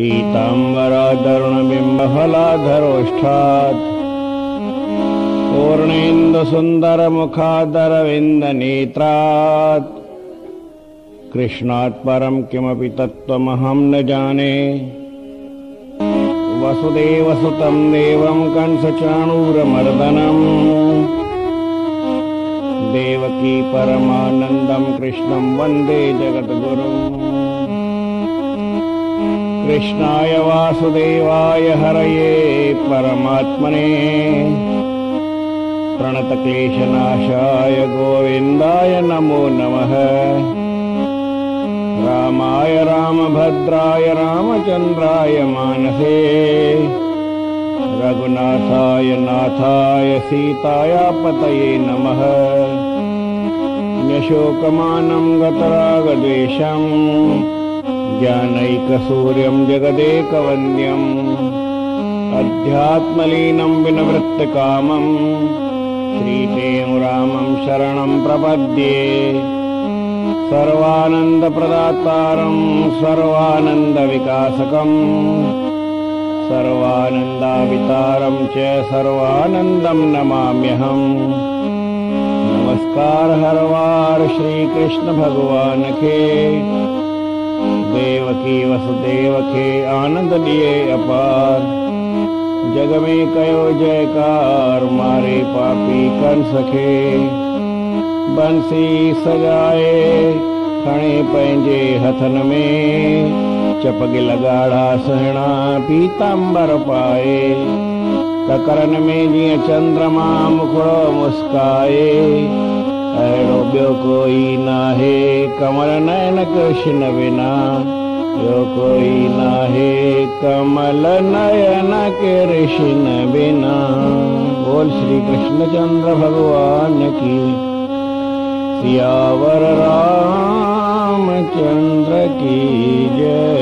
पीताम्बरादरुणबिम्बफलाधरोष्ठात् पूर्णेन्दुसुन्दरमुखादरविन्दनेत्रात् कृष्णात् परं किमपि तत्त्वमहं न जाने। वसुदेवसुतं देवं कंसचाणूरमर्दनम् देवकी परमानन्दं कृष्णं वन्दे जगद्गुरुम्। कृष्णाय वासुदेवाय हरये परमात्मने प्रणतक्लेशनाशाय गोविन्दाय नमो नमः। रामाय रामभद्राय रामचन्द्राय मानसे रघुनाथाय नाथाय सीतायापतये नमः। न्यशोकमानं गतरागद्वेषं ज्ञानैकसूर्यं जगदेकवन्द्यम् अध्यात्मलीनं विनिवृत्तकामं श्रीतें रामं शरणं प्रपद्ये। सर्वानन्दप्रदातारं सर्वानन्दविकासकं सर्वानन्दावितारं च सर्वानन्दं नमाम्यहम्। नमस्कार हर वार श्री कृष्ण भगवान के देवकी वसुदेव के आनंद लिए अपार। जग में कयो जयकार मारे पापी कंस के बंसी सजाए खणे पंहिंजे हथन में चपग लगाड़ा सहणा पीतांबर पाए। ककरन में जीअं चंद्रमा मुखड़ो मुस्काए अहिड़ो ॿियो कोई नाहे कमल नयन कृष्ण बिना। ॿियो कोई नाहे कमल नयन कृष्ण बिना। बोल श्री कृष्णचंद्र भगवान की सियावर रामचंद्र की जय।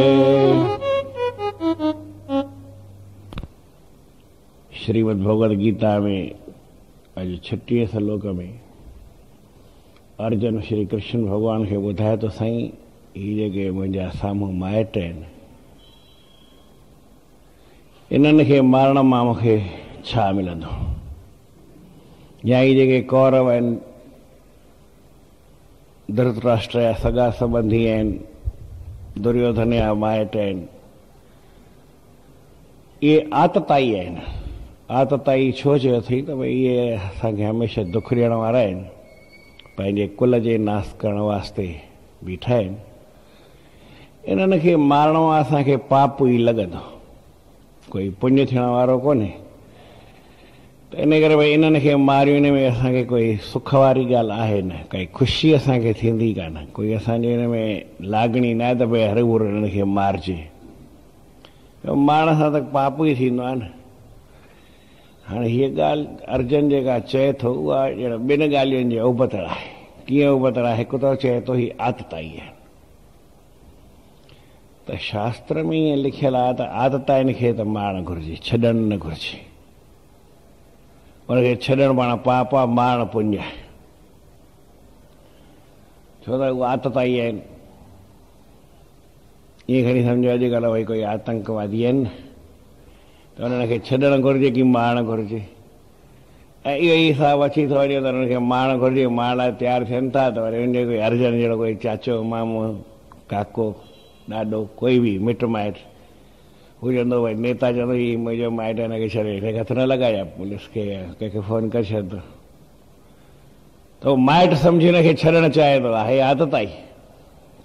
श्रीमद् भगवद गीता में अॼु 36 श्लोक में अर्जुन श्री कृष्ण भगवान खे ॿुधाए तो साईं ही जेके मुंहिंजा साम्हूं माइट आहिनि इन्हनि खे मारण मां मूंखे छा मिलंदो। या ही जेके कौरव आहिनि धृतराष्ट्र जा सगा संबंधी आहिनि दुर्योधन जा माइट आहिनि इहे आतताई आहिनि। आतताई छो चयो थी त भई इहे असांखे हमेशह दुख ॾियण वारा आहिनि पंहिंजे कुल जे नाश करण वास्ते बीठा आहिनि। इन्हनि खे मारणो असांखे पाप ई लॻंदो कोई पुण्य थियण वारो कोन्हे। त इन करे भई इन्हनि खे मारियो इन में असांखे कोई सुख वारी ॻाल्हि आहे न काई ख़ुशी असांखे थींदी कान कोई असांजे हिन में लागणी न आहे त भई हर भुर इन्हनि खे मारिजे। मारण सां त पाप ई थींदो आहे न। हाणे हीअ ॻाल्हि अर्जुन जेका चए थो उहा ॼण ॿिनि ॻाल्हियुनि जे उबतड़ आहे। कीअं उबतड़ आहे? हिकु त चए थो हीअ आतताई आहे त शास्त्र में ईअं लिखियलु आहे त आतताइनि खे त मारणु घुरिजे छॾणु न घुरिजे। उनखे छॾणु पाण पाप आहे मारणु पुण्य आहे। छो त उहे आतताई आहिनि। ईअं खणी सम्झो अॼुकल्ह भई कोई आतंकवादी आहिनि त उन्हनि खे छॾणु घुरिजे की मारणु घुरिजे। ऐं इहो ई हिसाबु अची थो वञे त उन्हनि खे मारणु घुरिजे मारण लाइ तयारु थियनि था त वरी उनजो कोई अर्जुन जहिड़ो कोई चाचो मामो काको ॾाॾो कोई बि मिट माइट हू चवंदो भई नेता चवंदो ही मुंहिंजो माइट हिनखे छॾे हिनखे हथ न लॻाया पुलिस खे कंहिंखे फ़ोन करे छॾंदो त उहो माइट सम्झी हुनखे छॾणु चाहे थो। आहे आदताई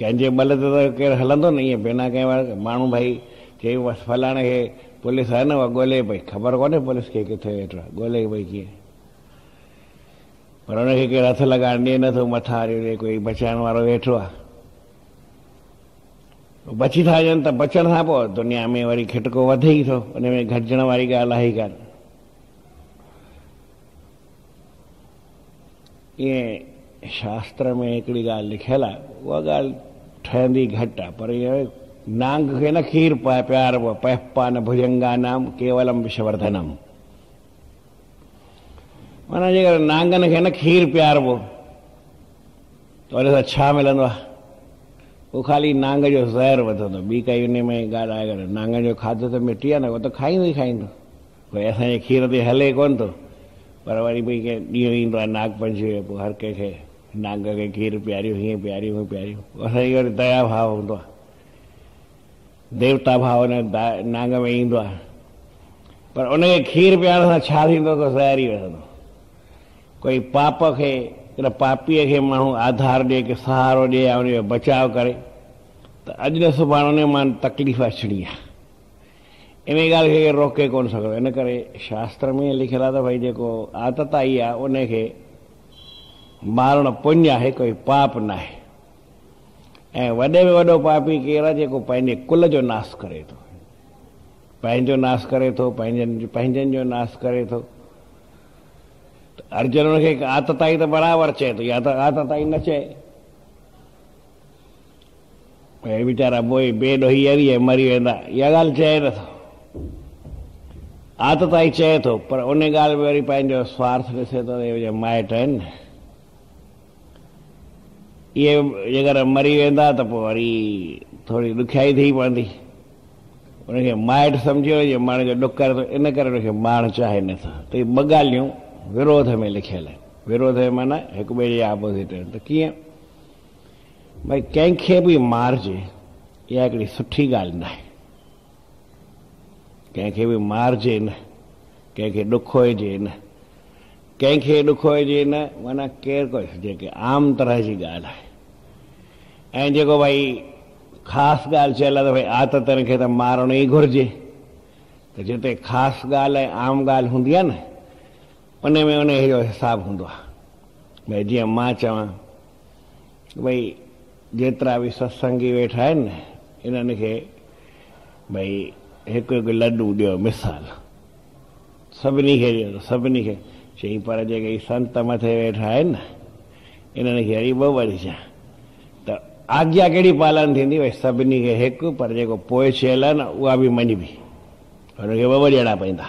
कंहिंजे बल ते त केरु हलंदो न ईअं बिना कंहिं माण्हू भई चई बसि फलाणे खे पुलिस आहे न उहा ॻोल्हे पई ख़बर कोन्हे पुलिस खे किथे वेठो आहे ॻोल्हे पई कीअं पर हुनखे केरु हथु लॻाइण ॾिए नथो मथां वरी कोई बचाइण वारो वेठो आहे। बची था वञनि त बचण खां पोइ दुनिया में वरी खिटको वधे ई थो उन में घटिजण वारी ॻाल्हि आहे ई कान। ईअं शास्त्र में हिकिड़ी ॻाल्हि लिखियलु आहे उहा ॻाल्हि ठहंदी घटि आहे पर इहो नांग खे न खीर पाए प्यारबो पहपान भुजंगानाम केवलम विषवर्धनम। माना जेकर नांगनि खे न खीर प्यारबो त वरी छा मिलंदो आहे? वो खाली नांग जो ज़हर वधंदो, ॿी काई उन में ॻाल्हि आहे कोन। नांग जो खाधो त मिटी आहे न, उहो त खाईंदो ई खाईंदो, कोई असांजे खीर ते हले कोन थो। पर वरी भई के ॾींहुं ईंदो आहे नागपंचमी, पोइ हर कंहिंखे नांग खे खीर पियारियूं, हीअं पियारियूं, हूअं पियारियूं। असांजी वरी दया भाव हूंदो आहे, देवता भाव उन नांग में ईंदो आहे। पर उनखे खीर पीआरण सां छा थींदो, त ज़हर ई वठंदो। कोई पाप खे, हिन पापीअ खे माण्हू आधार ॾिए, की सहारो ॾिए या उनजो बचाव करे, त अॼु न सुभाणे उन मां तकलीफ़ अचणी आहे। इन ॻाल्हि खे रोके कोन सघंदो। इन करे शास्त्र में लिखियलु आहे त भई जेको आदत आई आहे उनखे मारणु पुण्य आहे, कोई पाप न आहे। ऐं वॾे में वॾो पापी केरु आहे, जेको पंहिंजे कुल जो नाश करे थो, पंहिंजो नाश करे थो, पंहिंजनि जो नाश करे थो। अर्जुन हुनखे आतताई त बराबरि चए थो, या त आतताई न चए, भई वीचारा बोई बेॾोही अरी मरी वेंदा, इहा ॻाल्हि चए नथो। आतताई चए थो, पर उन ॻाल्हि में वरी पंहिंजो स्वार्थ ॾिसे थो। इहे माइट आहिनि, इहे जेकर मरी वेंदा त पोइ वरी थोरी ॾुखियाई थी पवंदी। उनखे माइट सम्झियो, जे माण्हू जो ॾुख करे थो, इन करे उनखे मारणु चाहे नथा। त इहे ॿ ॻाल्हियूं विरोध में लिखियल आहिनि। विरोध में माना हिकु ॿिए जे आपोज़िट आहिनि। त कीअं, भई कंहिंखे बि मारिजे, इहा हिकिड़ी सुठी ॻाल्हि न आहे। कंहिंखे बि मारिजे न, कंहिंखे ॾुखोइजे न, कंहिंखे ॾुखोइजे न, माना केरु कोई जेके आम तरह जी ॻाल्हि आहे। ऐं जेको भई ख़ासि ॻाल्हि चयल आहे त भई आततनि खे त मारणो ई घुरिजे, त जिते ख़ासि ॻाल्हि ऐं आम ॻाल्हि हूंदी आहे न, उन में उन जो हिसाबु हूंदो आहे। भई जीअं मां चवां भई जेतिरा बि सत्संगी वेठा आहिनि न, इन्हनि खे भई हिकु हिकु लॾूं ॾियो, मिसाल सभिनी खे ॾियो, सभिनी खे चई, पर जेके संत मथे वेठा आहिनि न, इन्हनि खे वरी ॿ ॾिजां। त आज्ञा कहिड़ी पालन थींदी, भई सभिनी खे हिकु, पर जेको पोइ चयल आहे न उहा बि मञिबी, हुनखे ॿ ॾियणा पवंदा।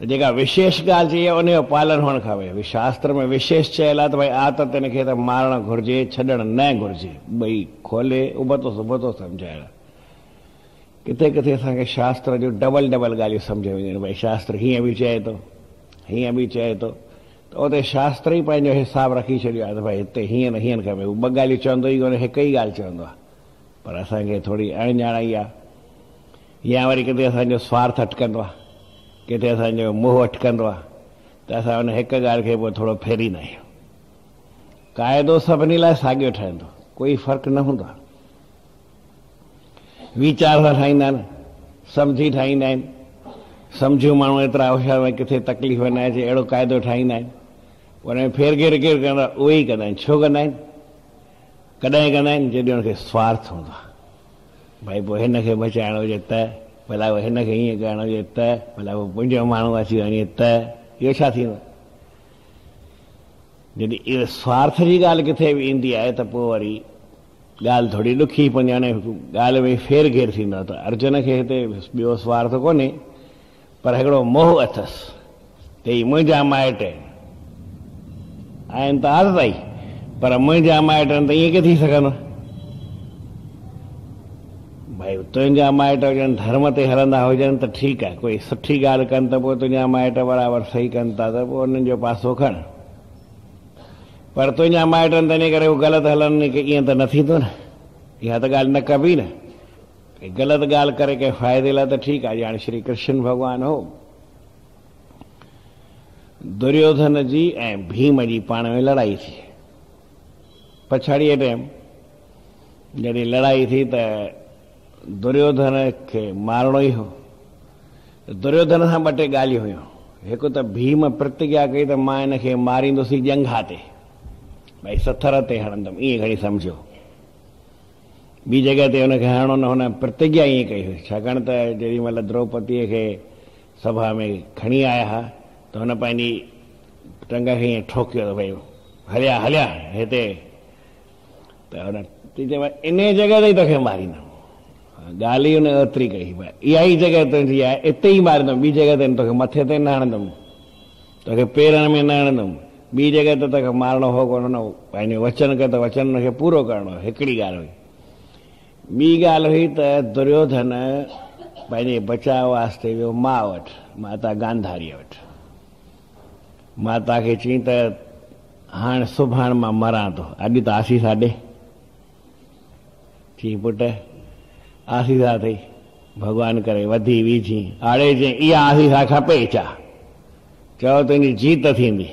जेका विशेष ॻाल्हि चई आहे उनजो पालन हुअणु खपे। शास्त्र में विशेष चयल आहे त भई आततनि खे त मारणु घुरिजे, छॾणु न घुरिजे। ॿई खोले उबतो सुबतो सम्झाइण। किथे किथे असांखे शास्त्र जूं डबल ॻाल्हियूं सम्झ में ईंदियूं आहिनि। भई शास्त्र हीअं बि चए थो, हीअं बि चए थो, त उते शास्त्र ई पंहिंजो हिसाबु रखी छॾियो आहे त भई हिते हीअं न हीअं खपे। ॿ ॻाल्हियूं चवंदो ई कोन्हे, हिकु ई ॻाल्हि चवंदो आहे। पर असांखे थोरी अणॼाणाई आहे, या वरी किथे असांजो स्वार्थ अटकंदो आहे, किथे असांजो मोह अटकंदो आहे, त असां हुन हिकु ॻाल्हि खे पोइ थोरो फेरींदा आहियूं। क़ाइदो सभिनी लाइ साॻियो ठहंदो, कोई फ़र्क़ु न हूंदो आहे। वीचार सां ठाहींदा आहिनि, सम्झी ठाहींदा आहिनि। सम्झूं माण्हू एतिरा होशियार आहिनि, किथे तकलीफ़ न अचे, अहिड़ो क़ाइदो ठाहींदा आहिनि। हुन में फेर केरु कंदा, उहे ई कंदा आहिनि। छो कंदा आहिनि? कॾहिं कंदा आहिनि जॾहिं हुनखे स्वार्थ हूंदो आहे। भई पोइ हिनखे बचाइणो हुजे त, भला हिनखे हीअं करणो हुजे त, भला पोइ मुंहिंजो माण्हू अची वञे त, इहो छा थींदो? जॾहिं इहो स्वार्थ जी ॻाल्हि किथे बि ईंदी आहे त पोइ वरी ॻाल्हि थोरी ॾुखी पवंदी आहे। ॻाल्हि में फेर घेर थींदो आहे। त अर्जुन खे हिते ॿियो स्वार्थ कोन्हे, पर हिकिड़ो मोह अथसि त ही मुंहिंजा माइट आहिनि त आदताई, पर मुंहिंजा माइट आहिनि त ईअं कीअं थी सघंदो? भई तुंहिंजा माइट हुजनि, धर्म ते हलंदा हुजनि त ठीकु आहे, कोई सुठी ॻाल्हि कनि त पोइ तुंहिंजा माइट बराबरि सही कनि था त पोइ उन्हनि जो पासो खण। पर तुंहिंजा माइट आहिनि त इन करे हू ग़लति हलनि, ईअं त न थींदो न। इहा त ॻाल्हि न कबी न। ग़लति ॻाल्हि करे कंहिं फ़ाइदे लाइ त ठीकु आहे। हाणे श्री कृष्ण भॻवानु हो, दुर्योधन जी ऐं भीम जी पाण में लड़ाई थी। पछाड़ीअ टाइम जॾहिं लड़ाई थी त दुर्योधन खे मारणो ई हो। दुर्योधन सां ॿ टे ॻाल्हियूं हुयूं। हिकु त भीम प्रतिज्ञा कई त मां हिनखे मारींदुसि जंघा ते, भई सथर ते हणंदुमि, ईअं खणी सम्झो। ॿी जॻह ते हुनखे हणो न, हुन प्रतिज्ञा ईअं कई हुई। छाकाणि त जेॾी महिल द्रौपदीअ खे सभा में खणी आया हुआ त हुन पंहिंजी टंग खे ईअं ठोकियो त भई हलिया हलिया हिते, त हुन चई इन जॻह ते ई तोखे मारींदुमि। ॻाल्हि ई हुन ओतिरी कई, भई इहा ई जॻह तुंहिंजी आहे, हिते ई मारींदुमि, ॿी जॻह ते तोखे मथे ते न हणंदुमि, तोखे पेरनि में न हणंदुमि, ॿी जॻह ते तोखे मारणो हो कोन, पंहिंजो वचन खे त वचन खे पूरो करणो, हिकिड़ी ॻाल्हि हुई। ॿी ॻाल्हि हुई त दुर्योधन पंहिंजे बचाव वास्ते वियो माउ वटि, माता गांधारीअ वटि। माता खे चई त हाणे सुभाणे मां मरां थो, अॼु त आसीसा ॾे। चई पुट आसीसा अथई, भॻवान करे वधी विझी आड़े चई इहा आसीसा खपे छा, चओ तुंहिंजी जीत थींदी।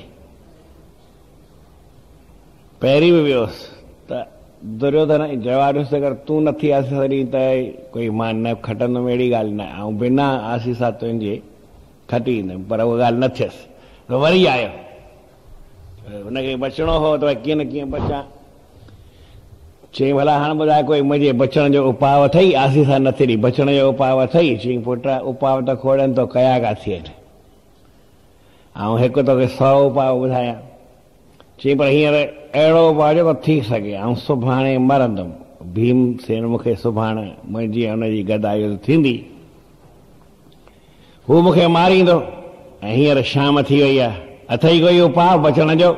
पहिरीं बि वियोसि त दुर्योधन जवाब ॾियोसि, अगरि तूं नथी आसीसा ॾी त कोई मां न खटंदुमि, अहिड़ी ॻाल्हि न, ऐं बिना आसीसा तुंहिंजे खटी ईंदुमि। पर उहा ॻाल्हि न थियसि, वरी आयो, हुनखे बचणो हो त कीअं न कीअं बचां। चई भला हाणे ॿुधाए कोई मुंहिंजे बचण जो उपाव अथई, आसीसा नथी ॾी, बचण जो उपाव अथई? चई पुट उपाव त खोड़नि तो, कया काथी आहिनि, ऐं हिकु तोखे 100 उपाव ॿुधायां। चई पर हींअर अहिड़ो उपाव जेको थी सघे, ऐं सुभाणे मरंदुमि, भीमसेन मूंखे सुभाणे मुंहिंजी हुनजी गदा युद्ध थींदी, हू मूंखे मारींदो, ऐं हींअर शाम थी वई आहे, अथई कोई उपाव बचण जो?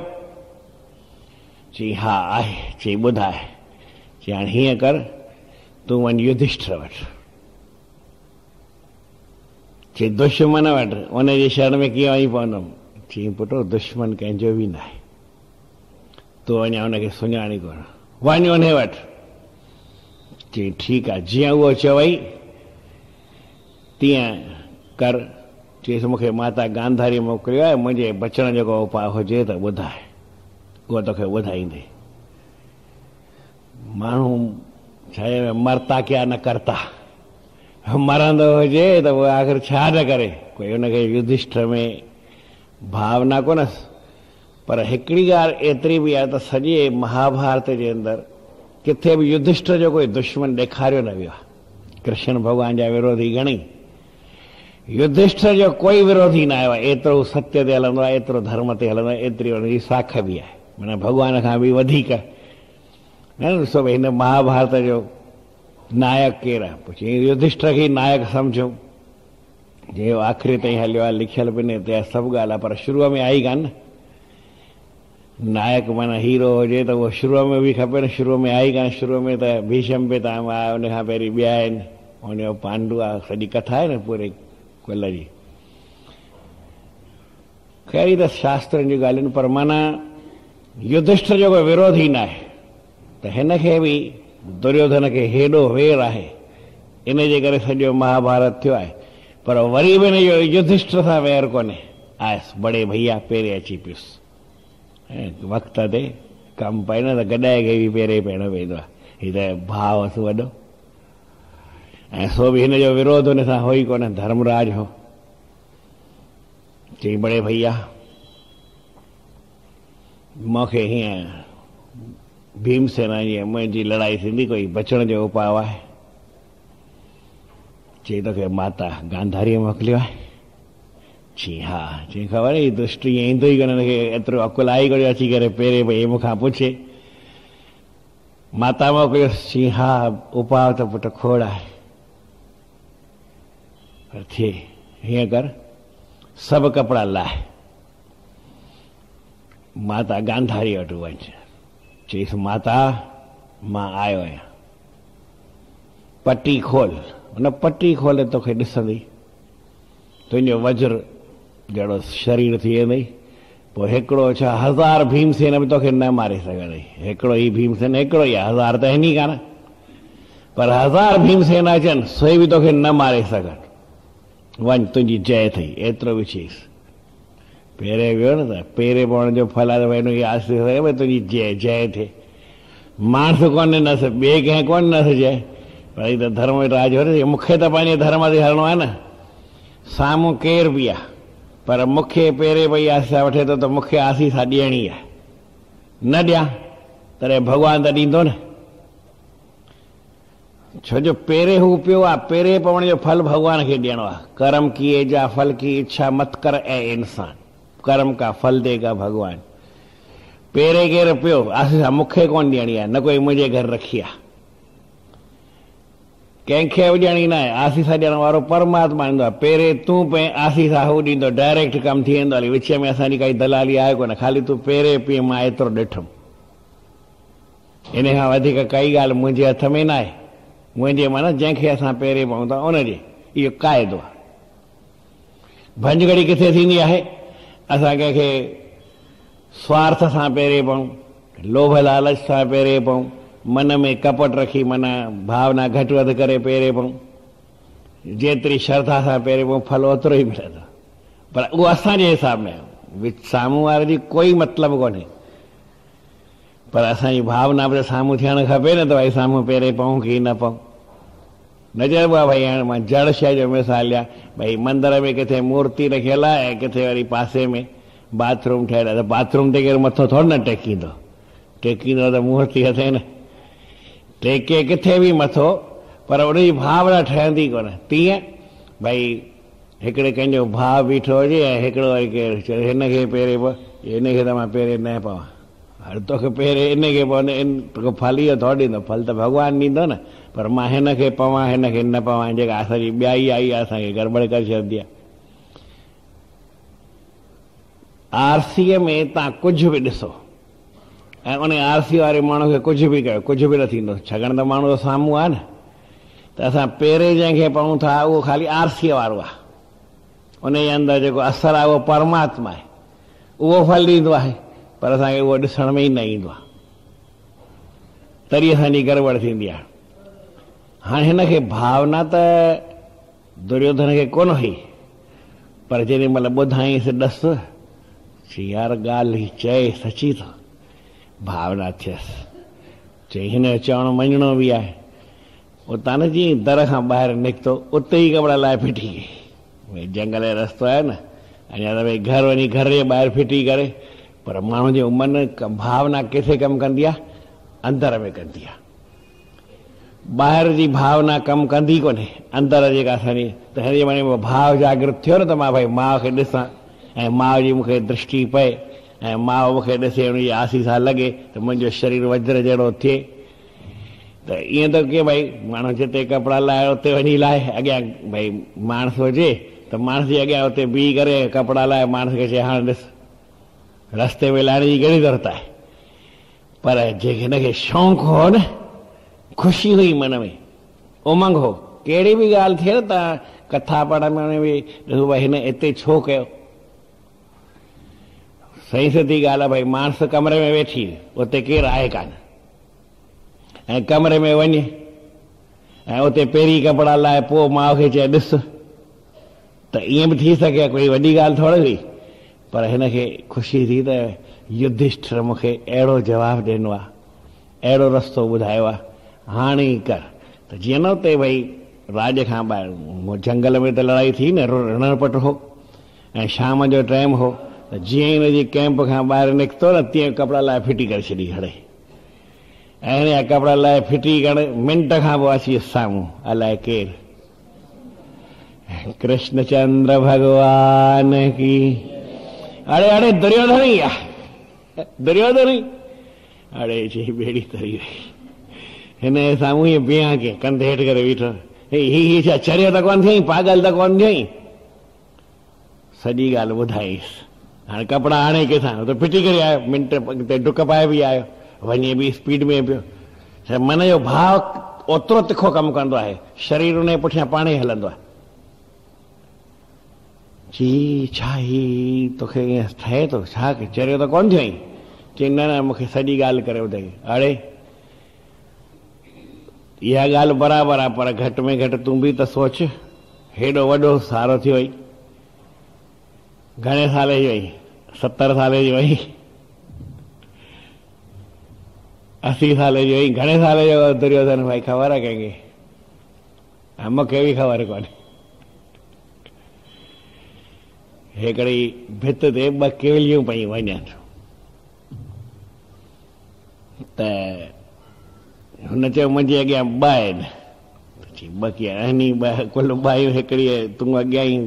चई हा आहे। चई ॿुधाए। चई हाणे हीअं कर, तूं वञ युधिष्ठिर वटि। चई दुश्मन वटि, उनजे शरण में कीअं वञी पवंदुमि? चई पुट दुश्मन कंहिंजो बि न आहे, तूं अञा हुनखे सुञाणी कोन, वञ उन वटि। चई ठीकु आहे, जीअं उहो चवई तीअं कर। चईसि मूंखे माता गांधारी मोकिलियो आहे, मुंहिंजे बचण जेको उपाउ हुजे त ॿुधाए, उहो तोखे ॿुधाईंदे। माण्हू छा मरता क्या न करता, मरंदो हुजे त उहो आख़िर छा न करे, कोई हुनखे युधिष्ठिर में भावना कोन्हसि। पर हिकिड़ी ॻाल्हि एतिरी बि आहे त सॼे महाभारत जे अंदरि किथे बि युधिष्ठिर जो कोई दुश्मन ॾेखारियो न वियो आहे। कृष्ण भॻवान जा विरोधी घणेई, युधिष्ठिर जो कोई विरोधी न आयो आहे। एतिरो सत्य ते हलंदो आहे, एतिरो धर्म ते हलंदो आहे, एतिरी हुनजी साख बि आहे, माना भॻवान खां बि वधीक। ॾिसो भई हिन महाभारत जो नायक केरु आहे? पोइ चई युधिष्ठिर खे नायक सम्झो, जे आख़िरी ताईं हलियो आहे, लिखियल बि न ते सभु ॻाल्हि आहे, पर शुरूअ में आई कान। नायक माना हीरो हुजे त उहो शुरूअ में बि खपे न, शुरूअ में आई कान। शुरूअ में त भीष्म पितामह आहे, उन खां पहिरीं ॿिया आहिनि, उनजो पांडु आहे, सॼी कथा आहे न पूरे कुल जी। ख़ैर त शास्त्रनि जूं ॻाल्हियूं, पर माना युधिष्ठिर जो कोई विरोधी न आहे। त हिन खे बि दुर्योधन खे हेॾो वेर आहे, इन जे करे सॼो महाभारत थियो आहे। पर वरी बि हिन जो युधिष्ठिर सां वेर कोन्हे। आयसि बड़े भैया पहिरें अची पियुसि, वक़्त ते कमु पए न त गॾाए खे बि पहिरें पहिरियों वेंदो आहे, हीअ त भाव हुअसि वॾो। ऐं सो बि हिन जो विरोध हुन सां हो ई कोन, धर्मराज हो। चई बड़े भैया मूंखे हीअं भीमसेना जी मुंहिंजी लड़ाई थींदी, कोई बचण जो उपाउ आहे? चई तोखे माता गांधारीअ मोकिलियो आहे? चई हा। चई ख़बर ई दुष्ट ईअं ईंदो ई कोन, हुनखे एतिरो अकुल आई कोन अची करे पहिरें भई मूंखां पुछे माता मोकिलियोसि। चई हा, उपाउ त पुट खोड़ आहे, पर थिए हीअं कर, सभु कपिड़ा लाहे माता गांधारी वटि वञ। चईसि माता मां आयो आहियां, पटी खोल। हुन पटी खोले तोखे ॾिसंदी, तुंहिंजो वज्र जहिड़ो शरीर थी वेंदई। पोइ हिकिड़ो छा 1000 भीमसेन बि तोखे न मारे सघंदई। हिकिड़ो ई भीमसेन हिकिड़ो ई आहे, 1000 त आहिनि ई कान, पर 1000 भीमसेन अचनि सोई बि तोखे न मारे सघनि। वञ तुंहिंजी जय अथई, एतिरो बि चईसि। पहिरें वियो न त पहिरें पवण जो फल आहे, भई हिनखे आस्ते भई तुंहिंजी जय जय थिए। माण्हू कोन्हे न ॿिए कंहिं कोन न जय, पर ही त धर्म राज हो न। मूंखे त पंहिंजे धर्म ते हलणो आहे न, साम्हूं केरु बि आहे, पर मूंखे पहिरें भई आसीसा वठे थो त मूंखे आसीसा ॾियणी आहे। न ॾियां तॾहिं भॻवान त ॾींदो न, छो जो पहिरें हू पियो आहे, पहिरें पवण जो फल भॻवान खे ॾियणो आहे। कर्म किए जा फल की इच्छा मत कर ऐं इंसान, कर्म का फल देगा भॻवान। पहिरें केरु पियो आसीसा मूंखे कोन ॾियणी आहे, न कोई मुंहिंजे घर रखी आहे। कंहिंखे ॼणी न आहे, आसीसा ॾियण वारो परमात्मा ईंदो आहे। पहिरें तूं पे आसीसा हू ॾींदो, डायरेक्ट कमु थी वेंदो। हली विच में असांजी काई दलाली आहे कोन, ख़ाली तूं पहिरें पीउ मां एतिरो ॾिठुमि। इन खां वधीक काई ॻाल्हि मुंहिंजे हथ में न आहे। मुंहिंजे माना जंहिंखे असां पहिरें पऊं था उनजे, इहो क़ाइदो आहे। भंजगड़ी किथे थींदी आहे, असां कंहिंखे स्वार्थ सां पहिरें पऊं, लोभ लालच सां पहिरें पऊं, मन में कपट रखी माना भावना घटि वधि करे पहिरें पऊं, जेतिरी श्रद्धा सां पहिरें पऊं फल ओतिरो ई मिलंदो। पर उहो असांजे हिसाब में साम्हूं वारे जी कोई मतिलबु कोन्हे। पर असांजी भावना बि साम्हूं थियणु खपे न, त भई साम्हूं पहिरें पऊं की न पऊं। न चइबो आहे भई हाणे मां जड़ शइ जो मिसाल ॾियां, भई मंदर में किथे मूर्ति रखियल आहे ऐं किथे वरी पासे में बाथरूम ठहियल आहे, त बाथरूम ते केरु मथो थोरो न टेकींदो, टेकींदो त मूर्ति हथे न, टेके किथे बि मथो, पर उनजी भावना ठहंदी कोन। तीअं भई हिकिड़े कंहिंजो भाउ बीठो हुजे ऐं हिकिड़ो वरी केरु चए हिनखे पहिरें हिनखे त मां पहिरें न पवां, हाणे तोखे पहिरें इनखे पवंदे तोखे फल इहो थोरो ॾींदो, फल त भॻवानु ॾींदो न, पर मां हिनखे पवां हिनखे न पवां, जेका असांजी ॿियाई आई आहे असांखे गड़बड़ करे छॾंदी आहे। आरसीअ में तव्हां कुझु बि ॾिसो ऐं उन आरसी वारे माण्हू खे कुझु बि कयो, कुझु बि न थींदो, छाकाणि त माण्हू त साम्हूं आहे न। त असां पहिरें जंहिंखे पऊं था उहो ख़ाली आरसीअ वारो आहे, उनजे अंदरि जेको असरु आहे उहो परमात्मा आहे, उहो फल ॾींदो आहे, पर असांखे उहो ॾिसण में ई न ईंदो आहे, तॾहिं असांजी गड़बड़ थींदी आहे। हाणे हिनखे भावना त दुर्योधन खे कोन हुई, पर जेॾी महिल ॿुधाईंसि ॾस चई यार ॻाल्हि ही चए सची थो, भावना थियसि, चई हिन जो चवणु मञिणो बि आहे। उतां न जीअं दर खां ॿाहिरि निकितो उते ई कपिड़ा लाहे फिटी गई, भई जंगल जो रस्तो आहे न, अञा त भई घर वञी घर जे ॿाहिरि फिटी करे, पर माण्हू जो मन भावना किथे कमु कंदी आहे, अंदर में कंदी आहे। ॿाहिरि जी भावना कमु कंदी कोन्हे, अंदर जेका असांजी, त हिन जे माने भाव जागृत थियो न, त मां भई माउ खे ॾिसां ऐं माउ जी मूंखे दृष्टि पए ऐं माउ मूंखे ॾिसे उनजी आसीसा लॻे त मुंहिंजो शरीर वज्र जहिड़ो थिए। त ईअं त की भई माण्हू जिते कपिड़ा लाहे उते वञी लाहे, अॻियां भई माण्हू हुजे त माण्हू जे अॻियां उते बीह करे कपिड़ा लाहे, माण्हू खे चए हाणे ॾिस रस्ते में लाहिण जी कहिड़ी ज़रूरत आहे। पर जेके हिनखे शौक़ु हो न, ख़ुशी हुई मन में, उमंग हो, कहिड़ी बि ॻाल्हि थिए न, तव्हां कथा पढ़ण में बि ॾिसो भई हिन हिते छो कयो, सही सिधी ॻाल्हि आहे। भई माण्हू कमरे में वेठी, उते केरु आहे कान, ऐं कमरे में वञे ऐं उते पहिरीं कपिड़ा लाहे पोइ माउ खे चए ॾिस, त ईअं बि थी सघे, कोई वॾी ॻाल्हि थोरी हुई। पर हिनखे ख़ुशी थी त युधिष्ठिर मूंखे अहिड़ो जवाबु ॾिनो आहे, अहिड़ो रस्तो ॿुधायो आहे, हाणे ई कर। त जीअं न उते भई राज खां ॿाहिरि जंगल में त लड़ाई थी न, रणपट हो ऐं शाम जो टाइम हो, त जीअं ई हिनजी कैंप खां ॿाहिरि निकितो न, तीअं कपिड़ा लाहे फिटी करे छॾी खड़े, ऐं हिन जा कपिड़ा लाहे फिटी करे मिंट खां पोइ अची साम्हूं अलाए केरु, कृष्णचंद्र भगवान की। अड़े अड़े दुर्योधन ई आहे, दुर्योधन ई, अड़े चई ॿेड़ी तरी वई, हिन जे साम्हूं ईअं बीहां के कंधे हेठि करे बीठो, ही छा चरियो त कोन थियई, पागल त कोन थियई, सॼी ॻाल्हि ॿुधाईसि। हाणे कपिड़ा हाणे किथां, त फिटी करे आयो, मिंट ते डुक पाए बि आयो, वञे बि स्पीड में पियो। मन जो भाव ओतिरो तिखो कमु कंदो आहे, शरीर उन जे पुठियां पाणे ई हलंदो आहे। जी छा ही तोखे ईअं ठहे थो, छा चरियो त कोन थियई, चई न न मूंखे सॼी ॻाल्हि करे ॿुधाई। अड़े इहा ॻाल्हि बराबरि आहे, पर घटि में घटि तूं बि त सोच, हेॾो वॾो सारो थियो वई, घणे साले जी वई, 70 साले जी वई, 80 साले जी वई, घणे साले जो दुर्योधन भाई ख़बर आहे कंहिंखे, मूंखे बि ख़बर कोन्हे। हिकिड़ी भित ते 2 केवलियूं पयूं वञनि, त हुन चयो मुंहिंजे अॻियां 2 आहिनि, चई 2 कीअं आहिनि, 2 कुल 2 आहियूं, हिकिड़ी तूं अॻियां ई,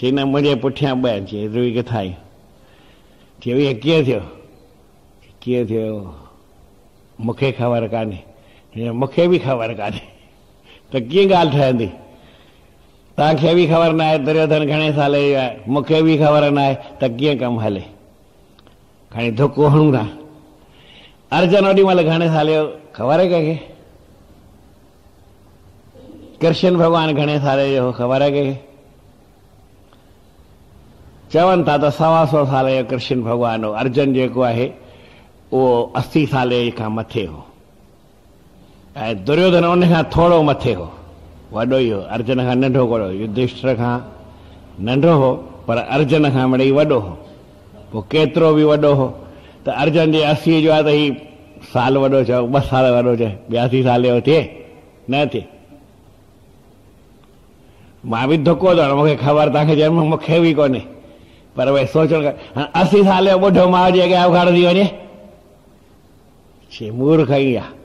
चई न मुंहिंजे पुठियां 2 आहिनि, चई रुई किथां आहियूं, चई इहे कीअं थियो, कीअं थियो मूंखे ख़बर कान्हे, मूंखे बि ख़बर कान्हे, त कीअं ॻाल्हि ठहंदी? तव्हांखे बि ख़बर न आहे दुर्योधन घणे साले जो आहे, मूंखे बि ख़बर न आहे, त कीअं कमु हले? खणी धुको हणूं था। अर्जुन ओॾी महिल घणे साले जो ख़बर आहे कंहिंखे? कृष्ण भॻवानु घणे साले जो ख़बर आहे कंहिंखे? चवनि था त 125 साल जो कृष्ण भॻवानु हो। अर्जुन जेको आहे उहो 80 साले खां मथे हो ऐं दुर्योधन उन खां थोरो मथे हो, वॾो ई हो। अर्जुन खां नंढो कोन हो, युधिष्ठिर खां नंढो हो पर अर्जुन खां मिड़ई वॾो हो। पोइ केतिरो बि वॾो हो त अर्जुन जे 80 जो आहे त ही साल वॾो चओ, 2 साल वॾो चए, 82 साल जो थिए न थिए? मां बि धुको थो, मूंखे ख़बर, तव्हांखे चयो मूंखे बि कोन्हे, पर भई सोचणु 80 साल जो ॿुढो माउ जे अॻियां उघाड़ थी वञे, मूर्ख ई आहे।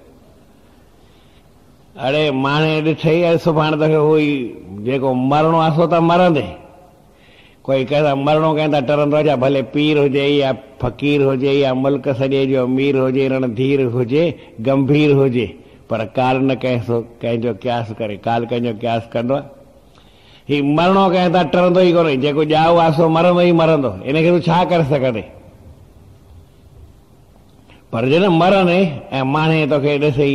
अड़े माणे ॾिठई ऐं सुभाणे तोखे उहो ई जेको मरणो आहे सो त मरंदे। कोई कंहिंसां मरणो कंहिंसां टरंदो आहे, भले पीर हुजे या फ़क़ीर हुजे या मुल्क सॼे जो अमीर हुजे, रणधीर हुजे, गंभीर हुजे, पर काल न कंहिंजो क्यास करे, काल कंहिंजो क्यास कंदो आहे। ही मरणो कंहिंसां टरंदो ई कोन्हे, जेको ॼाओ आहे सो मरंदो ई मरंदो, इनखे तूं छा करे सघंदे? पर जॾहिं मरंदे ऐं माणे तोखे ॾिसे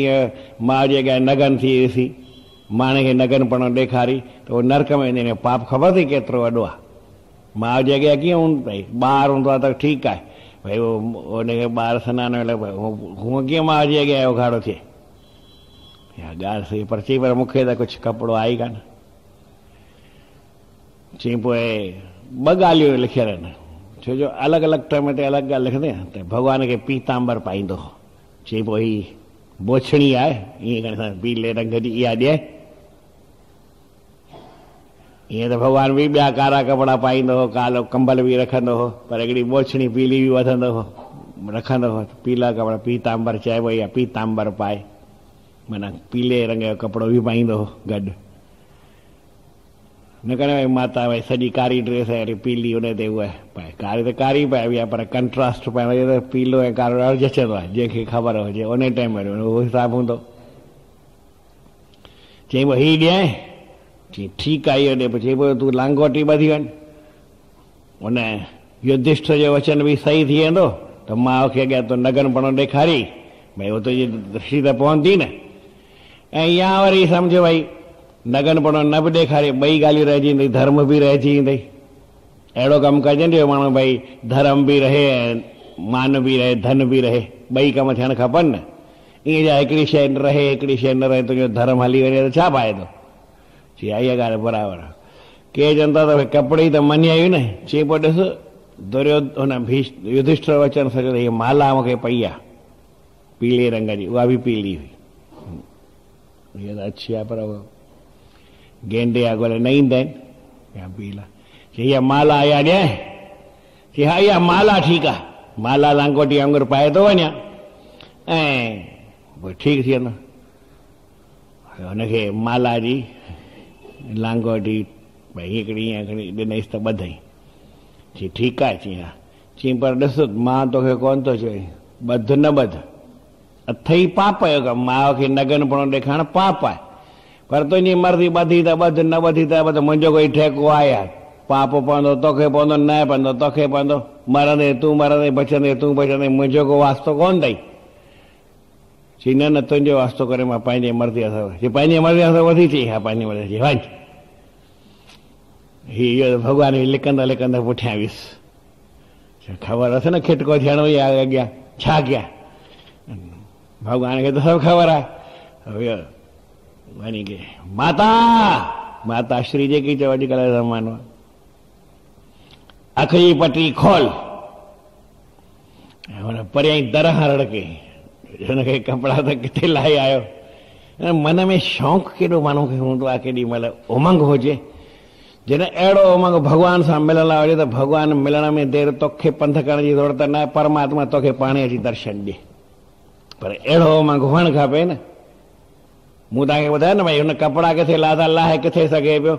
माउ जे अॻियां नगन थी ॾिसी, माणे खे नगनपणो ॾेखारी, त उहो नरक में वेंदे, पाप ख़बर अथई केतिरो वॾो आहे? माउ जे अॻियां कीअं हूंदो अथई? ॿारु हूंदो आहे त ठीकु आहे, भई उनखे ॿार सनानु वेल हूअं कीअं माउ जे अॻियां उघाड़ो थिए? ॻाल्हि सही, पर चई पर मूंखे त कुझु कपिड़ो आहे ई कान। चई पोइ 2 ॻाल्हियूं लिखियल आहिनि, छो जो अलॻि अलॻि टाइम ते अलॻि ॻाल्हि लिखंदे त भॻवान खे पीतांबर पाईंदो। चई पोइ ही बोछड़ी आहे, ईअं करे पीले रंग जी इहा ॾिए, ईअं त भॻवान बि ॿिया कारा कपिड़ा पाईंदो हो, कालो कंबल बि रखंदो हो, पर हिकिड़ी बोछड़ी पीली बि वठंदो हो, रखंदो हो, पीला कपिड़ा पीतांबर चइबो आहे, पीतांबर पाए, माना पीले रंग जो कपिड़ो बि पाईंदो हो गॾु। न करे भई माता भई सॼी कारी ड्रेस आहे, पीली उन ते उहा पाए, कारी त कारी पाए बि आहे, पर कंट्रास्ट पाए त पीलो ऐं कारो ॾाढो जचंदो आहे, जंहिंखे ख़बर हुजे उन टाइम में उहो हिसाबु हूंदो। चई पोइ हीउ ॾिए, चई ठीकु आहे इहो ॾे, पोइ चई पोइ तूं लांगोटी ॿधी वञ। उन युधिष्ठिर जो वचन बि सही थी वेंदो त माउ खे अॻियां तूं नगनपणो ॾेखारी, भई उहो तुंहिंजी दृष्टि त पवंदी न। ऐं या वरी सम्झ भई नगनपणो न बि ॾेखारे, 2 ॻाल्हियूं रहिजी वेंदी, धर्म बि रहिजी वेंदी। अहिड़ो कमु कजनि जो माण्हू भई धर्म बि रहे ऐं मान बि रहे, धन बि रहे, 2 कम थियणु खपनि न। ईअं जा हिकिड़ी शइ रहे हिकिड़ी शइ न रहे, तुंहिंजो धर्म हली वञे त छा फ़ाइदो? चई इहा ॻाल्हि बराबरि आहे। के चवनि था त भई कपिड़े ई त मञिया आहियूं न। चई पोइ ॾिस हुन युधिष्ठिर वचन सॼो हीअ माला मूंखे पई आहे पीले रंग जी, उहा बि पीली हुई, इहा त अच्छी आहे, पर गेंडे जा गुल न ईंदा आहिनि या पीला। चई इहा माला इहा ॾिए? चई हा इहा माला ठीकु आहे, माला लांगोटी वांगुरु पाए थो वञा ऐं पोइ ठीकु थी वेंदो। हुनखे माला जी लांगोटी भई हिकिड़ी ईअं ॾिनईसि त ॿधई। चई ठीकु आहे। चई हा। चई पर ॾिस मां तोखे कोन थो चई ॿध न ॿध, अथई पाप जो कमु, माउ खे नगनपणो ॾेखारणु पाप आहे, पर तुंहिंजी मर्ज़ी ॿधी त ॿध, न ॿधी त ॿध, मुंहिंजो कोई ठेको आहे? पाप पवंदो तोखे पवंदो, न पवंदो तोखे पवंदो, मरंदे तूं मरंदे, बचंदे तूं बचंदे, मुंहिंजो को वास्तो कोन अथई। चई न न तुंहिंजो वास्तो करे मां पंहिंजे मर्ज़ीअ सां। चई पंहिंजे मर्ज़ीअ सां वधी? चई हा पंहिंजे मर्ज़ी। चई वञ। हीअ भॻवान खे लिकंदा लिकंदा पुठियां वियुसि। ख़बर अथसि न खिटको थियणो ई आहे अॻियां, छा कयां? भॻवान खे त सभु ख़बर आहे। वञी के माता, माता श्री जेकी चयो अॼुकल्ह ज़मानो, अख जी पटी खोल। हुन परियां दर खां रड़के, हुनखे कपिड़ा त किथे लाहे आयो। मन में शौक़ु केॾो माण्हू खे हूंदो आहे, केॾी महिल उमंग हुजे। जॾहिं अहिड़ो उमंग भॻवान सां मिलण लाइ हुजे त भॻवान मिलण में देरि तोखे पंध करण जी ज़रूरत न आहे, परमात्मा तोखे पाणे अची दर्शन ॾे। पर अहिड़ो उमंग हुअणु खपे न। मूं तव्हांखे ॿुधायो न भई हुन कपिड़ा किथे लाधा, लाहे किथे सघे पियो,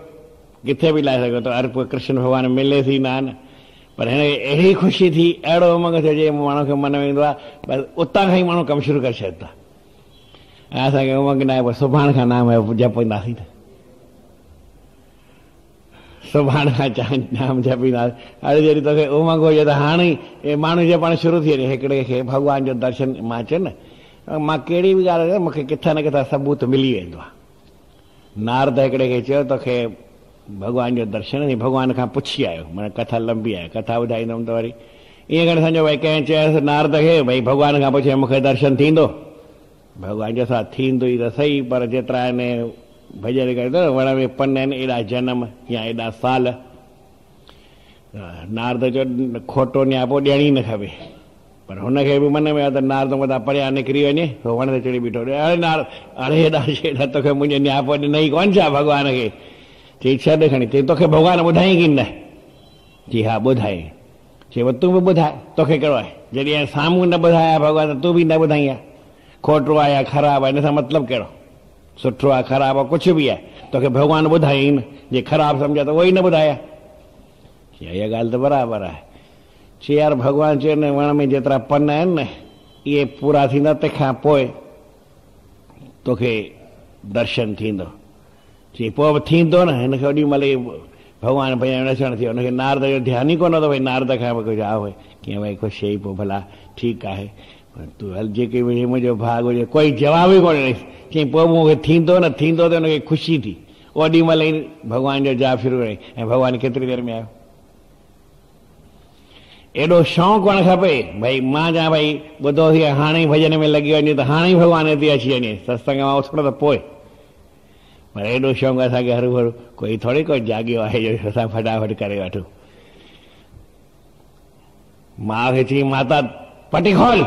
किथे बि लाहे सघे थो। हर पोइ कृष्ण भॻवानु मिले थी न, पर हिनखे अहिड़ी ख़ुशी थी, अहिड़ो उमंग थियो जे माण्हू खे मन में ईंदो आहे बसि उतां खां ई माण्हू कमु शुरू करे छॾंदा। असांखे उमंग न आहे, पोइ सुभाणे खां नाम जपंदासीं न, सुभाणे खां नाम जपींदासीं। अड़े जॾहिं तोखे उमंग हुजे त हाणे ई माण्हू जे पाण शुरू थी वञे, हिकिड़े खे भॻवान जो दर्शन, मां चयो न मां कहिड़ी बि ॻाल्हि मूंखे किथां न किथां सबूत मिली वेंदो आहे। नारद हिकिड़े खे चयो तोखे भॻवान जो दर्शन, भॻवान खां पुछी आयो, माना कथा लंबी आहे, कथा ॿुधाईंदुमि त वरी ईअं करे सम्झो भई कंहिं चयोसि नारद खे भई भॻवान खां पुछे मूंखे दर्शन थींदो, भॻवान जो सां थींदो ई त सही, पर जेतिरा आहिनि भॼन करे थो वण में पन आहिनि एॾा जनम या एॾा साल। नारद जो खोटो न्यापो ॾियण ई न खपे, पर हुनखे बि मन में आहे त नारद मथां परियां निकिरी वञे, पोइ वण ते चढ़ी बीठो, अड़े नारद अड़े हेॾा शेॾा तोखे मुंहिंजो न्यापो ॾिनई कोन छा भॻवान खे? चई छॾ खणी, चई तोखे भॻवान ॿुधाई की न? चई हा ॿुधाई। चई तूं बि ॿुधाए, तोखे कहिड़ो आहे? जॾहिं साम्हूं न ॿुधाया भॻवान त तूं बि न ॿुधाई आहे, खोटो आहे या ख़राबु आहे, हिन सां मतिलबु कहिड़ो? सुठो आहे ख़राबु आहे कुझु बि आहे, तोखे भॻवान ॿुधाई न, जे ख़राबु सम्झा त उहो ई न ॿुधाया। चई इहा ॻाल्हि त बराबरि आहे। चई यार भॻवान चयो न वण में जेतिरा पन आहिनि न इहे पूरा थींदा, तंहिंखां पोइ तोखे दर्शन थींदो। चई पोइ बि थींदो न, हिनखे ओॾी महिल ई भॻवानु भॼन ॾसणु थियो, हुनखे नारद जो ध्यानु ई कोन हो त भई नारद खां बि कुझु आहे कीअं भई कुझु शइ पोइ भला ठीकु आहे, तूं हल जेके बि मुंहिंजो भाॻ हुजे, कोई जवाबु ई कोन ॾिनईं। चई पोइ मूंखे थींदो न थींदो त हुनखे ख़ुशी थी, ओॾी महिल ई भॻवान जो जाप शुरू कयईं ऐं भॻवानु केतिरी देरि में आयो। एॾो शौक़ु हुअणु खपे भई मां चवां भई ॿुधो थी हाणे ई भॼन में लॻी वञे त हाणे ई भॻवान हिते अची वञे, सत्संग मां उथण त पोइ, पर एॾो शौक़ु असांखे हरू भरू कोई थोरी कोई जाॻियो आहे जो असां फटाफट करे वठूं। माउ खे चई माता पटी खोल,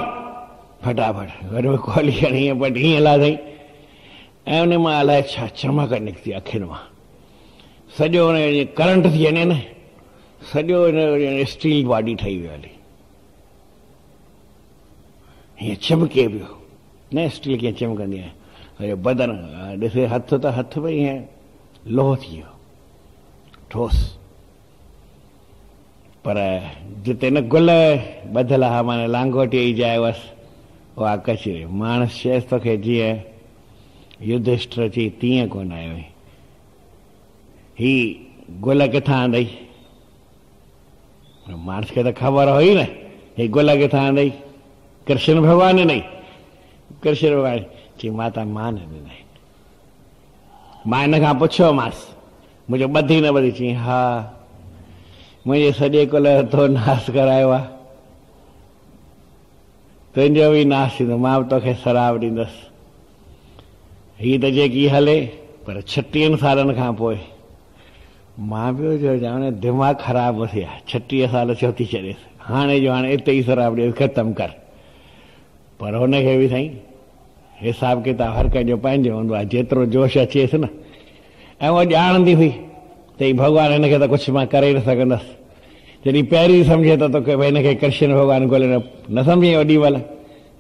फटाफट घर में खोली खणी ईअं पटी ईअं लाथई ऐं उन मां अलाए छा चमक निकिती अखियुनि मां, सॼो हुन करंट थी वञे न, सॼो स्टील बॉडी ठही वियो हली, हीअं चिमके पियो न, स्टील कीअं चिमकंदी आहे, सॼो बदन ॾिसे हथ त हथ में हीअं लोह थी वियो ठोस, पर जिते न गुल ॿधल हा माना लांगोटी जी जाइ हुअसि उहा कचरे, माण्हू चएसि तोखे जीअं युधिष्ठिर चई तीअं कोन आयो, ही गुल किथां आंदई? माण्हू खे त ख़बर हुई न ही गुल किथां आंदई, कृष्ण भॻवान ॾिनई, कृष्ण भॻवान चई माता मां न ॾिनई, मां हिन खां पुछियोमांसि मुंहिंजो ॿधी न ॿधी? चई हा मुंहिंजे सॼे कुल जो तो नास करायो आहे, तुंहिंजो बि नास थींदो, मां बि तोखे शराब ॾींदुसि, हीअ त जेकी हले, पर 36 सालनि खां पोइ मां बि चवां न दिमाग़ु ख़राबु थिया, 36 साल छो थी छॾेसि, हाणे जो हाणे इते ई शराब ॾियोसि ख़तमु कर। पर हुनखे बि साईं हिसाब किताब हर कंहिंजो पंहिंजो हूंदो आहे, जेतिरो जोश अचेसि न, ऐं उहा ॼाणंदी हुई त ही भॻवानु हिनखे त कुझु मां करे न सघंदसि, जॾहिं पहिरीं सम्झे त तोखे भई हिनखे कृष्ण भॻवानु ॻोल्हे न सम्झे ओॾी महिल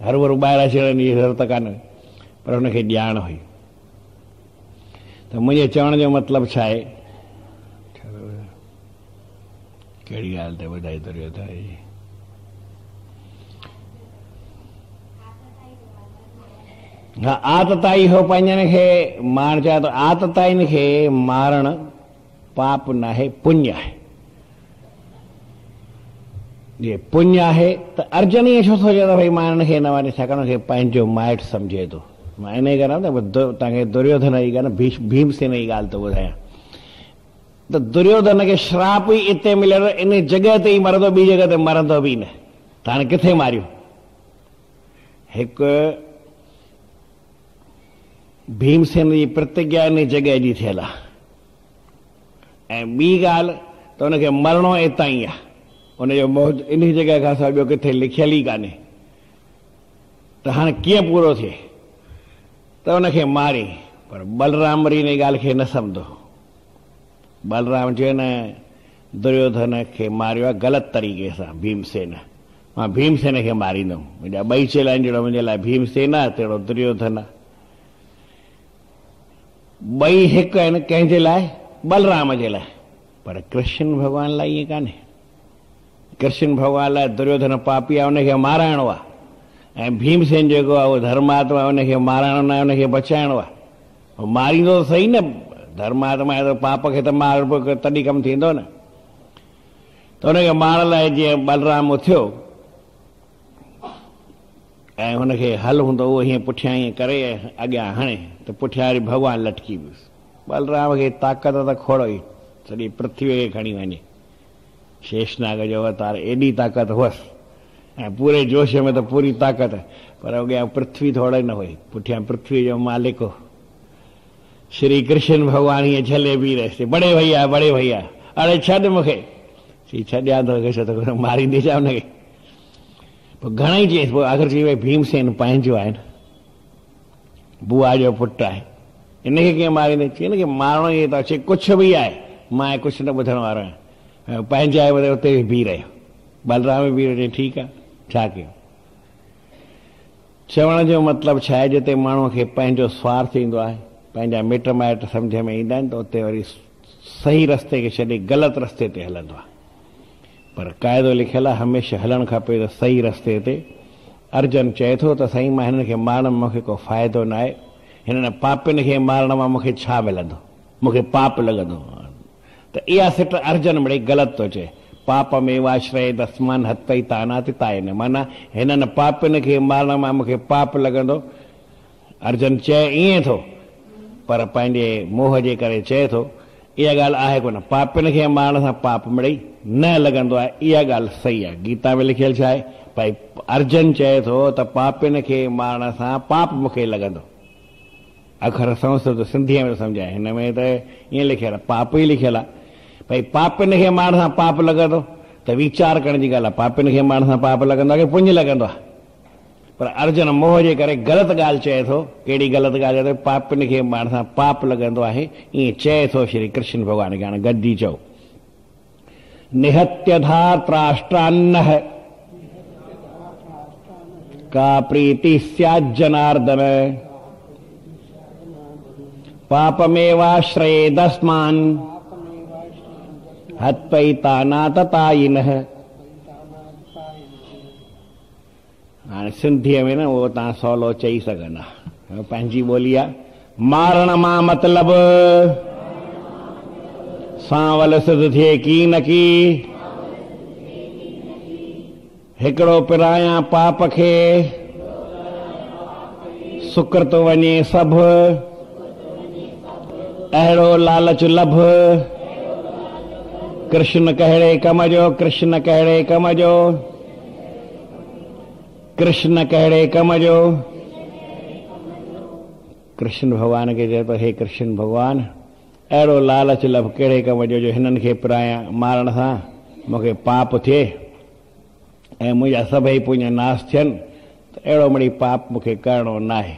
हर भरू ॿाहिरि अचण जी ज़रूरत कान हुई, पर हुनखे ॼाण हुई। त मुंहिंजे चवण जो मतिलबु छा आहे, कहिड़ी ॻाल्हि ते ॿुधाई तुरियो था? हा आतताई हो पंहिंजनि खे मार चए थो, आतताईनि खे मारणु पाप न आहे, पुण्य आहे। जे पुण्य आहे त अर्जुन ईअं छो सोचे थो भई मां हिन खे न मारे, छाकाणि हुनखे पंहिंजो माइट सम्झे थो। मां इन करे तव्हांखे दुर्योधन जी ॻाल्हि, भीमसेन जी ॻाल्हि थो ॿुधायां त दुर्योधन खे श्राप ई इते मिलियो, इन जॻह ते ई मरंदो, ॿी जॻह ते मरंदो बि न, त हाणे किथे मारियो? हिकु भीमसेन जी प्रतिज्ञा इन जॻह जी थियल आहे, ऐं ॿी ॻाल्हि त हुनखे मरणो इतां ई आहे, हुनजो मौत इन जॻह खां सवाइ ॿियो किथे लिखियल ई कान्हे, त हाणे कीअं पूरो थिए? त हुनखे मारी, पर बलराम वरी इन ॻाल्हि खे न सम्झो। बलराम चयो न दुर्योधन खे मारियो आहे ग़लति तरीक़े सां भीमसेन, मां भीमसेन खे मारींदुमि, मुंहिंजा ॿई चेला आहिनि, जहिड़ो मुंहिंजे लाइ भीमसेन आहे तहिड़ो दुर्योधन आहे। ॿई हिकु आहिनि कंहिंजे लाइ? बलराम जे लाइ, पर कृष्ण भॻवान लाइ ईअं कान्हे। कृष्ण भॻवान लाइ दुर्योधन पापी आहे, हुनखे माराइणो आहे, ऐं भीमसेन जेको आहे उहो धर्मात्मा, उनखे मारणो न आहे, उनखे बचाइणो आहे। मारींदो त सही न, धर्मात्मा आहे त पाप खे त मार तॾहिं कमु थींदो न। त हुनखे मारण लाइ जीअं बलराम उथियो ऐं हुनखे हल हूंदो उहो हीअं पुठियां ईअं करे अॻियां हणे त पुठियां वरी भॻवानु लटकी वियुसि। बलराम खे ताक़त त खोड़ो ई, सॼी पृथ्वीअ खे खणी वञे। शेषनाग जो अवतार, एॾी ताक़त हुअसि ऐं पूरे जोश में त पूरी ताक़त, पर अॻियां पृथ्वी थोड़े न हुई। पुठियां पृथ्वी जो मालिक हो श्री कृष्ण भॻवानु हीअं झले बीह रहियसि, बड़े भैया बड़े भैया, अड़े छॾ मूंखे। चई छॾियां थो, मारींदी छा हुनखे। पोइ घणेई चयसि, पोइ आख़िर चई भई भीमसेन पंहिंजो आहे न, बुआ जो पुटु आहे, इनखे कीअं मारींदे। चई हिनखे मारणो ई त अचे, कुझु बि आहे, मां कुझु न ॿुधण वारो आहियां। पंहिंजा आहे उते बीह रहियो। बलराम बीह रहियो। ठीकु आहे, छा कयूं। चवण जो मतिलबु छा आहे, जिते माण्हूअ खे पंहिंजो स्वार्थ ईंदो आहे, पंहिंजा मिट माइट सम्झ में ईंदा आहिनि, त उते वरी सही रस्ते खे छॾे ग़लति रस्ते ते हलंदो आहे। पर क़ाइदो लिखियलु आहे, हमेशह हलणु खपे त सही रस्ते ते। अर्जुन चए थो त साईं मां हिननि खे मारण में मूंखे को फ़ाइदो न आहे, हिननि पापियुनि खे मारण मां मूंखे छा मिलंदो, मूंखे पाप लॻंदो। त इहा सिट अर्जुन मिड़ई ग़लति थो चए। पाप में वाश्रय दस्मान हथई तानाति तायन, माना हिननि पापियुनि खे मारण मां मूंखे पाप लॻंदो। अर्जुन चए ईअं थो, पर पंहिंजे मोह जे करे चए थो। इहा ॻाल्हि आहे कोन, पापियुनि खे मारण सां पाप मिड़ई न लॻंदो आहे, इहा ॻाल्हि सही आहे। गीता में लिखियलु छा आहे, भई अर्जुन चए थो त पापियुनि खे मारण सां पाप मूंखे लॻंदो। अखर संस्कृत सिंधीअ में सम्झाए, हिन में त ईअं लिखियलु आहे, पाप ई लिखियलु आहे। भई पापियुनि खे मारण सां पाप लॻंदो त वीचार करण जी ॻाल्हि आहे, पापियुनि खे मारण सां पाप लॻंदो आहे कि पुञ लॻंदो आहे। पर अर्जुन मोह जे करे ग़लति ॻाल्हि चए थो। कहिड़ी ग़लति ॻाल्हि चए थो, पापियुनि खे मारण सां पाप लॻंदो आहे, ईअं चए थो श्री कृष्ण भॻवान खे। हाणे गद्दी चओ, निहत्य धार्तराष्ट्रान्न का प्रीति स्यात् जनार्दन, पापमेवाश्रयेदस्मान् हत्वैतानाततायिनः। हाणे सिंधीअ में न उहो तव्हां सवलो चई सघंदा, पंहिंजी ॿोली आहे। मारण मां मतिलब सांवल सिद्ध थिए की न की, हिकिड़ो पिरायां पाप खे सुकृत वञे सभु, अहिड़ो लालच लभ कृष्ण कहिड़े कम जो, कृष्ण कहिड़े कम जो, कृष्ण कहिड़े कम जो। कृष्ण भॻवान खे चए थो, हे कृष्ण भॻवान, अहिड़ो लालच लभ कहिड़े कम जो, जो हिननि खे पिरायां मारण सां मूंखे पाप थिए ऐं मुंहिंजा सभई पुञ नाश थियनि, त अहिड़ो मिड़ई पाप मूंखे करिणो न आहे।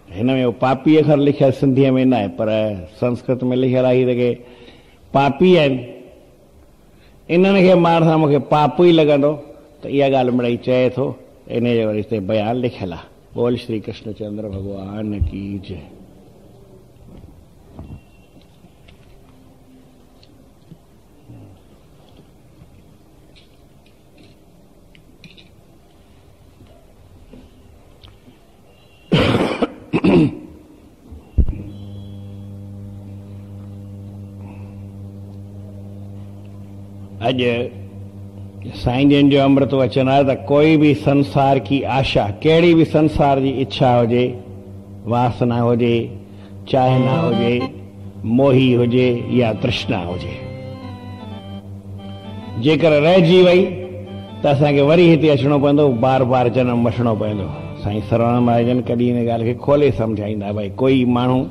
हिन में उहो पापी अखर लिखियलु सिंधीअ में न आहे, पर संस्कृत में लिखियलु आहे त के पापी आहिनि, इन्हनि खे मारण सां मूंखे पाप ई लॻंदो। त इहा ॻाल्हि मिड़ई चए थो, इन जो वरी हिते बयानु लिखियलु आहे। बोल श्री कृष्णचंद्र भॻवान की जय। अॼु साईं जन जो अमृत वचन आहे त कोई भी संसार की आशा, कहिड़ी भी संसार जी इच्छा हुजे, वासना हुजे, चाहना हुजे, मोही हुजे या तृष्णा हुजे, जेकर रहिजी वई त असांखे वरी हिते अचणो पवंदो, बार बार जनम वठणो पवंदो। साईं सरवण महाराजन कॾहिं हिन ॻाल्हि खे खोले सम्झाईंदा, भई कोई माण्हू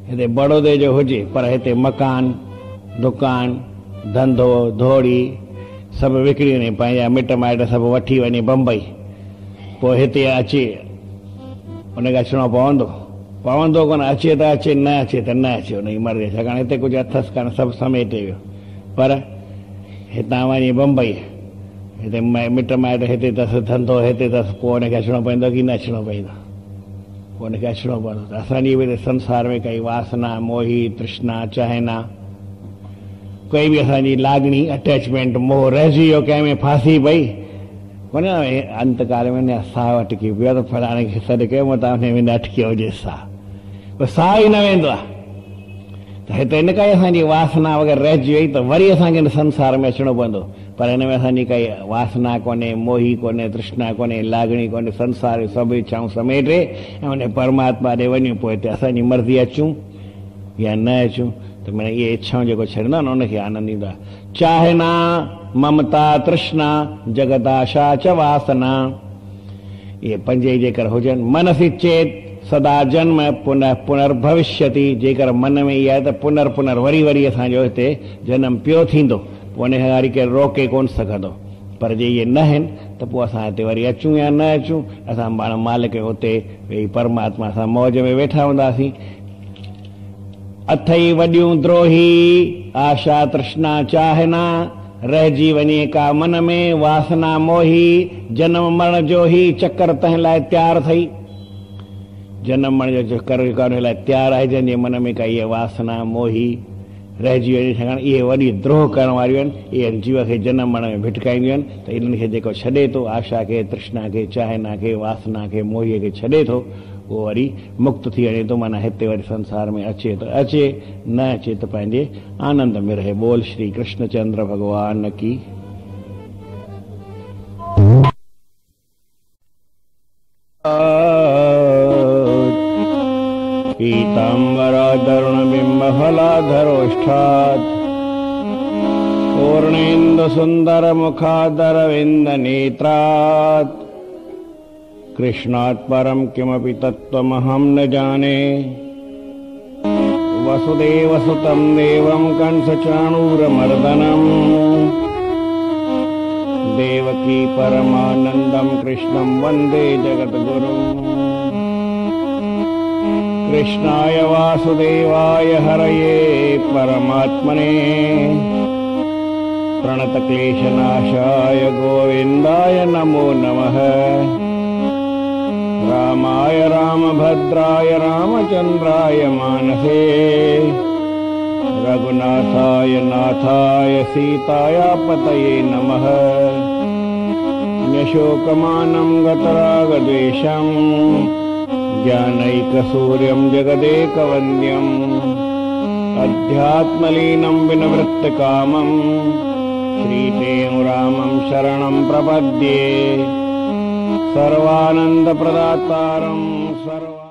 हिते बड़ौदे जो हुजे, पर हिते मकान, दुकान, धंधो, धोड़ी सभु विकिणी वञे, पंहिंजा मिट माइट सभु वठी वञे बम्बई, पोइ हिते अचे, उनखे अचिणो पवंदो कोन, अचे त अचे, न अचे त न अचे, उनजी मर्ज़ी, छाकाणि हिते कुझु अथसि कान, सभु समेटे वियो। पर हितां वञी बम्बई, हिते मिट माइट हिते अथसि, धंधो हिते अथसि, पोइ हुनखे अचिणो पवंदो की न अचिणो पवंदो, पोइ हुनखे अचिणो पवंदो। त असांजी बि संसार में काई वासना, मोही, तृष्णा, चाहना, कोई बि असांजी लागणी, अटैचमेंट, मोह रहिजी वियो, कंहिं में फासी पई, कोन्हे अंतकाल में साह अटकी पियो त फलाणे खे सॾु कयो मां तव्हां में अटकी हुजे साह ई न वेंदो आहे। त हिते हिन काई असांजी वासना वग़ैरह रहिजी वई त वरी असांखे हिन संसार में अचिणो पवंदो, पर हिन में असांजी काई वासना कोन्हे, मोही कोन्हे, तृष्णा कोन्हे, लागणी कोन्हे, संसार सभु इच्छाऊं समेटे ऐं उन परमात्मा ॾे वञूं, पोइ हिते असांजी मर्ज़ी अचूं या न अचूं। त माना इहे इच्छाऊं जेको छॾींदा आहिनि उनखे आनंद ईंदो आहे। चाहे ममता तृष्णा जगदाशा च वासना, ये पंजे जेकर हुजनि। मनसि चेत सदा जन्म पुनः पुनर्भविष्यति, जेकर मन में इहा आहे त पुनर् वरी वरी असांजो हिते जनम पियो थींदो, पोइ उन खे वरी केरु रोके कोन सघंदो। पर जे इहे न आहिनि त पोइ असां हिते वरी अचूं या न अचूं, असां पाण मालिक हुते वेही परमात्मा सां मौज में वेठा हूंदासीं। अथई वॾियूं द्रोही आशा तृष्णा चाहना, रहिजी वञे का मन में वासना मोही, जनम मरण जो ही चक्कर तंहिं लाइ तयारु थई। जनम मरण जो चक्कर करण लाइ तयारु आहे, जंहिंजे मन में का इहे वासना मोही रहिजी वञे, छाकाणि इहे वॾी द्रोह करण वारियूं आहिनि, इहे जीव खे जनम मरण में भिटकाईंदियूं आहिनि। त इन्हनि खे जेको छॾे थो आशा खे, तृष्णा खे, चाहना खे, वासना खे, मोहीअ खे छॾे थो, उहो वरी मुक्त थी वञे थो, माना हिते वरी संसार में अचे त अचे, न अचे त पंहिंजे आनंद में रहे। बोल श्री कृष्णचंद्र भगवान की। पीताम्बराधरुणबिम्बफलाधरोष्ठात् पूर्णेन्दुसुन्दरमुखादरविन्दनेत्रात्, कृष्णात् परं किमपि तत्त्वमहं न जाने। वसुदेवसुतं देवं कंसचाणूरमर्दनम्, देवकी परमानन्दं कृष्णं वन्दे जगद्गुरुम्। कृष्णाय वासुदेवाय हरये परमात्मने, प्रणतक्लेशनाशाय गोविन्दाय नमो नमः। रामाय रामभद्राय रामचन्द्राय मानसे, रघुनाथाय नाथाय सीताय पतये नमः। न्यशोकमानं गतरागद्वेषं, ज्ञानैकसूर्यं जगदेकवन्द्यम्, अध्यात्मलीनं विनिवृत्तकामं, श्रीतेनुरामं शरणं प्रपद्ये। सर्वानंद प्रदातारं सर्व